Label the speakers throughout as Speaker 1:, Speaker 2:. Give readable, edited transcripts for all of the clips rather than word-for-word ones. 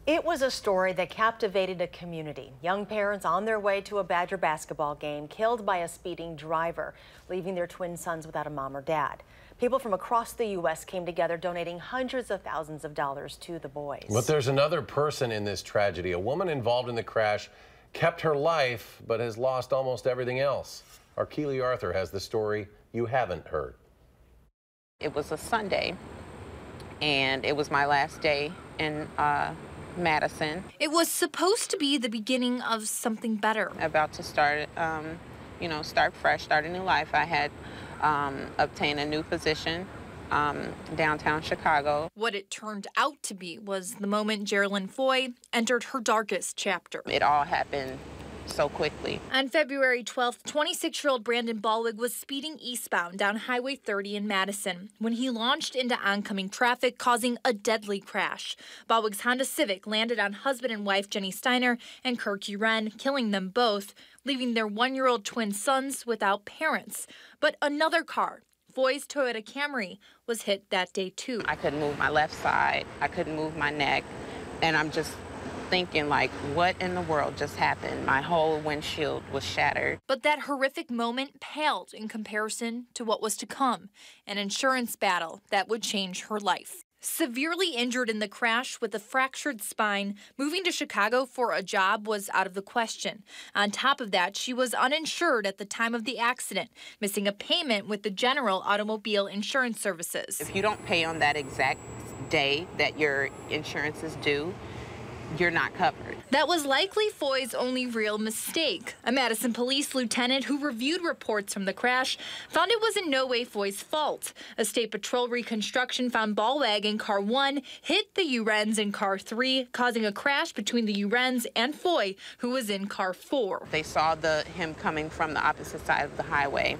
Speaker 1: It was a story that captivated a community. Young parents on their way to a Badger basketball game killed by a speeding driver, leaving their twin sons without a mom or dad. People from across the U.S. came together, donating hundreds of thousands of dollars to the boys.
Speaker 2: But there's another person in this tragedy. A woman involved in the crash kept her life, but has lost almost everything else. Our Keely Arthur has the story you haven't heard.
Speaker 3: It was a Sunday, and it was my last day in Madison.
Speaker 4: It was supposed to be the beginning of something better.
Speaker 3: About to start, start fresh, start a new life. I had obtained a new position downtown Chicago.
Speaker 4: What it turned out to be was the moment Geraldine Foy entered her darkest chapter.
Speaker 3: It all happened so quickly.
Speaker 4: On February 12th, 26-year-old Brandon Ballwig was speeding eastbound down Highway 30 in Madison when he launched into oncoming traffic, causing a deadly crash. Ballwig's Honda Civic landed on husband and wife Jenny Steiner and Kirk Uren, killing them both, leaving their one-year-old twin sons without parents. But another car, Foy's Toyota Camry, was hit that day too.
Speaker 3: I couldn't move my left side, I couldn't move my neck, and I'm just thinking, like, what in the world just happened? My whole windshield was shattered.
Speaker 4: But that horrific moment paled in comparison to what was to come, an insurance battle that would change her life. Severely injured in the crash with a fractured spine, moving to Chicago for a job was out of the question. On top of that, she was uninsured at the time of the accident, missing a payment with the General Automobile Insurance Services.
Speaker 3: If you don't pay on that exact day that your insurance is due, you're not covered.
Speaker 4: That was likely Foy's only real mistake. A Madison police lieutenant who reviewed reports from the crash found it was in no way Foy's fault. A state patrol reconstruction found Ballwig in car 1 hit the Urens in car 3, causing a crash between the Urens and Foy, who was in car 4.
Speaker 3: They saw him coming from the opposite side of the highway,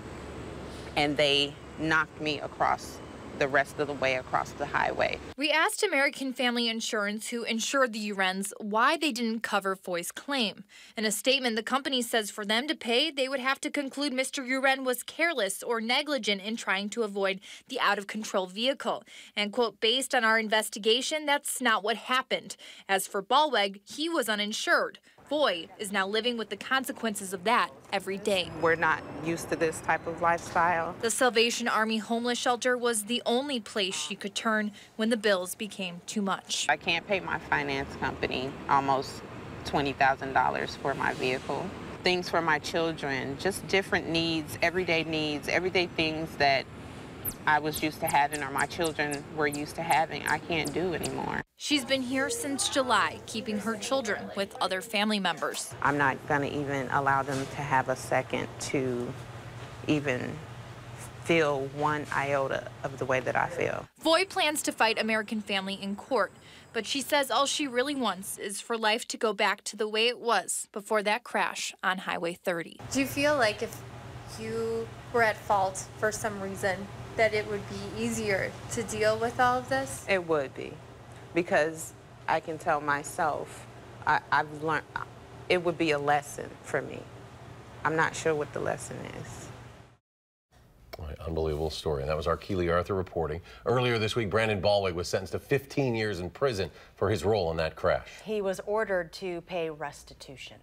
Speaker 3: and they knocked me across the rest of the way across the highway.
Speaker 4: We asked American Family Insurance, who insured the Urens, why they didn't cover Foy's claim. In a statement, the company says for them to pay, they would have to conclude Mr. Uren was careless or negligent in trying to avoid the out-of-control vehicle. And, quote, based on our investigation, that's not what happened. As for Ballwig, he was uninsured. Foy is now living with the consequences of that every day.
Speaker 3: We're not used to this type of lifestyle.
Speaker 4: The Salvation Army homeless shelter was the only place she could turn when the bills became too much.
Speaker 3: I can't pay my finance company almost $20,000 for my vehicle. Things for my children, just different needs, everyday things that I was used to having or my children were used to having, I can't do anymore.
Speaker 4: She's been here since July, keeping her children with other family members.
Speaker 3: I'm not going to even allow them to have a second to even feel one iota of the way that I feel.
Speaker 4: Foy plans to fight American Family in court, but she says all she really wants is for life to go back to the way it was before that crash on Highway 30.
Speaker 5: Do you feel like if you were at fault for some reason, that it would be easier to deal with all of this?
Speaker 3: It would be, because I can tell myself, I've learned, it would be a lesson for me. I'm not sure what the lesson is.
Speaker 2: Unbelievable story. And that was our Keely Arthur reporting. Earlier this week, Brandon Ballwig was sentenced to 15 years in prison for his role in that crash.
Speaker 1: He was ordered to pay restitution.